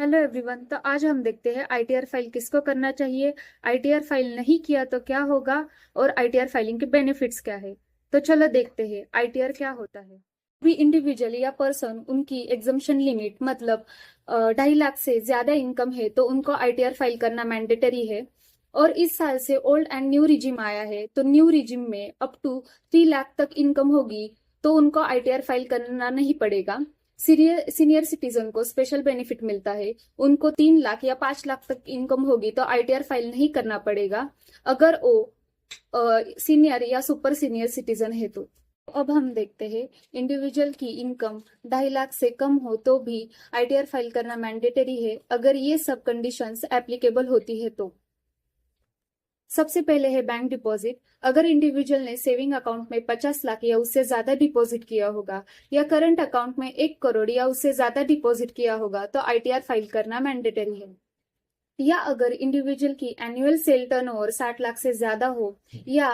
Hello everyone. तो आज हम देखते हैं आईटीआर फाइल किसको करना चाहिए, आईटीआर फाइल नहीं किया तो क्या होगा और आईटीआर फाइलिंग के बेनिफिट्स क्या है। तो चलो देखते हैं आईटीआर क्या होता है। भी इंडिविजुअल या पर्सन उनकी एग्जम्पशन लिमिट मतलब 2.5 लाख से ज्यादा इनकम है तो उनको आईटीआर फाइल करना मैंडेटरी है। और इस साल से ओल्ड एंड न्यू रिजिम आया है तो न्यू रिजिम में अप टू 3 लाख तक इनकम होगी तो उनको आईटीआर फाइल करना नहीं पड़ेगा। सीनियर सिटीजन को स्पेशल बेनिफिट मिलता है, उनको 3 लाख या 5 लाख तक इनकम होगी तो आईटीआर फाइल नहीं करना पड़ेगा अगर वो सीनियर या सुपर सीनियर सिटीजन है तो। अब हम देखते हैं इंडिविजुअल की इनकम 2.5 लाख से कम हो तो भी आईटीआर फाइल करना मैंडेटरी है अगर ये सब कंडीशंस एप्लीकेबल होती है तो। सबसे पहले है बैंक डिपॉजिट। अगर इंडिविजुअल ने सेविंग अकाउंट में 50 लाख या उससे ज्यादा डिपॉजिट किया होगा या करंट अकाउंट में 1 करोड़ या उससे ज्यादा डिपॉजिट किया होगा तो आईटीआर फाइल करना मैंडेटरी है। या अगर इंडिविजुअल की एनुअल सेल टर्नओवर 60 लाख से ज्यादा हो या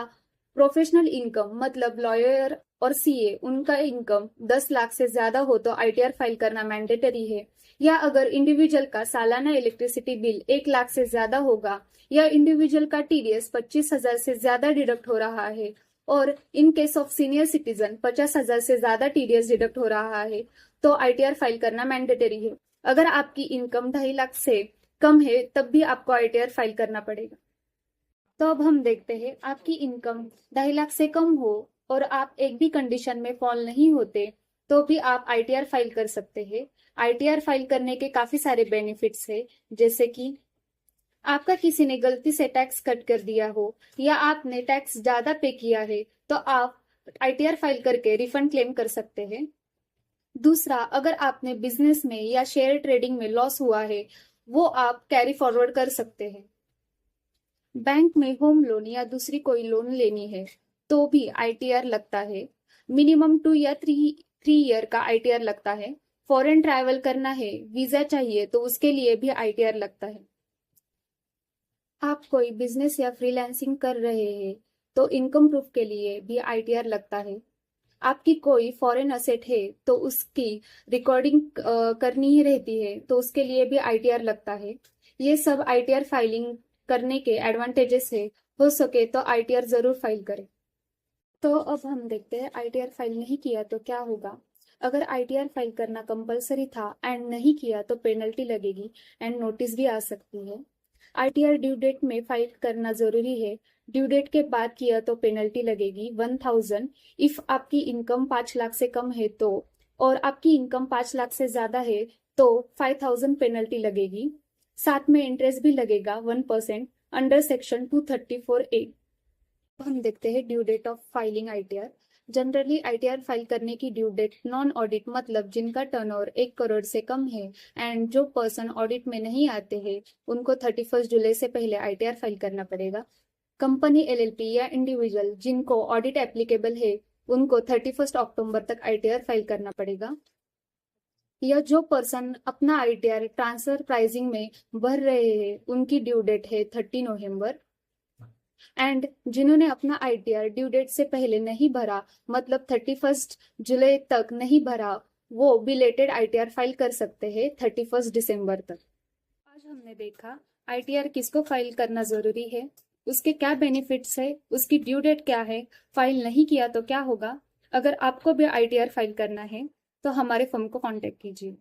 प्रोफेशनल इनकम मतलब लॉयर और सीए उनका इनकम 10 लाख से ज्यादा हो तो आईटीआर फाइल करना मैंडेटरी है। या अगर इंडिविजुअल का सालाना इलेक्ट्रिसिटी बिल 1 लाख से ज्यादा होगा या इंडिविजुअल का टीडीएस 25,000 से ज्यादा डिडक्ट हो रहा है और in case of senior citizen 50,000 से ज्यादा टीडीएस डिडक्ट हो रहा है तो आईटीआर फाइल करना मैंडेटरी है। अगर आपकी इनकम 2.5 लाख से कम है तब भी आपको आईटीआर फाइल करना पड़ेगा। तो अब हम देखते हैं आपकी इनकम 2.5 लाख से कम हो और आप एक भी कंडीशन में फॉल नहीं होते तो भी आप आईटीआर फाइल कर सकते हैं। आईटीआर फाइल करने के काफी सारे बेनिफिट्स है, जैसे कि आपका किसी ने गलती से टैक्स कट कर दिया हो या आपने टैक्स ज्यादा पे किया है तो आप आईटीआर फाइल करके रिफंड क्लेम कर सकते हैं। दूसरा, अगर आपने बिजनेस में या शेयर ट्रेडिंग में लॉस हुआ है वो आप कैरी फॉरवर्ड कर सकते हैं। बैंक में होम लोन या दूसरी कोई लोन लेनी है तो भी आईटीआर लगता है। मिनिमम 2 या 3 ईयर का आईटीआर लगता है। फॉरेन ट्रैवल करना है, वीजा चाहिए तो उसके लिए भी आईटीआर लगता है। आप कोई बिजनेस या फ्रीलांसिंग कर रहे हैं तो इनकम प्रूफ के लिए भी आईटीआर लगता है। आपकी कोई फॉरेन असेट है तो उसकी रिकॉर्डिंग करनी ही रहती है तो उसके लिए भी आईटीआर लगता है। ये सब आईटीआर फाइलिंग करने के एडवांटेजेस है। हो सके तो आईटीआर जरूर फाइल करें। तो अब हम देखते हैं आईटीआर फाइल नहीं किया तो क्या होगा। अगर आईटीआर फाइल करना कंपलसरी था एंड नहीं किया तो पेनल्टी लगेगी एंड नोटिस भी आ सकती है। आईटीआर ड्यू डेट में फाइल करना जरूरी है। ड्यू डेट के बाद किया तो पेनल्टी लगेगी 1000 इफ आपकी इनकम 5 लाख से कम है तो, और आपकी इनकम 5 लाख से ज्यादा है तो 5000 पेनल्टी लगेगी। साथ में इंटरेस्ट भी लगेगा 1% अंडर सेक्शन 234A। हम देखते हैं due date of filing ITR. Generally ITR file करने की ड्यू डेट नॉन ऑडिट मतलब जिनका टर्नओवर 1 करोड़ से कम है एंड जो पर्सन ऑडिट में नहीं आते हैं उनको 31 जुलाई से पहले आईटीआर फाइल करना पड़ेगा। कंपनी एलएलपी या इंडिविजुअल जिनको ऑडिट एप्लीकेबल है उनको 31 अक्टूबर तक आईटीआर फाइल करना पड़ेगा। या जो पर्सन अपना आईटीआर ट्रांसफर प्राइसिंग में भर रहे हैं उनकी ड्यू डेट है 30 नवंबर। एंड जिन्होंने अपना आईटीआर ड्यू डेट से पहले नहीं भरा मतलब 31 जुलाई तक नहीं भरा वो बिलेटेड आईटीआर फाइल कर सकते हैं 31 दिसंबर तक। आज हमने देखा आईटीआर किसको फाइल करना जरूरी है, उसके क्या बेनिफिट्स है, उसकी ड्यू डेट क्या है, फाइल नहीं किया तो क्या होगा। अगर आपको भी आईटीआर फाइल करना है तो हमारे फर्म को कांटेक्ट कीजिए।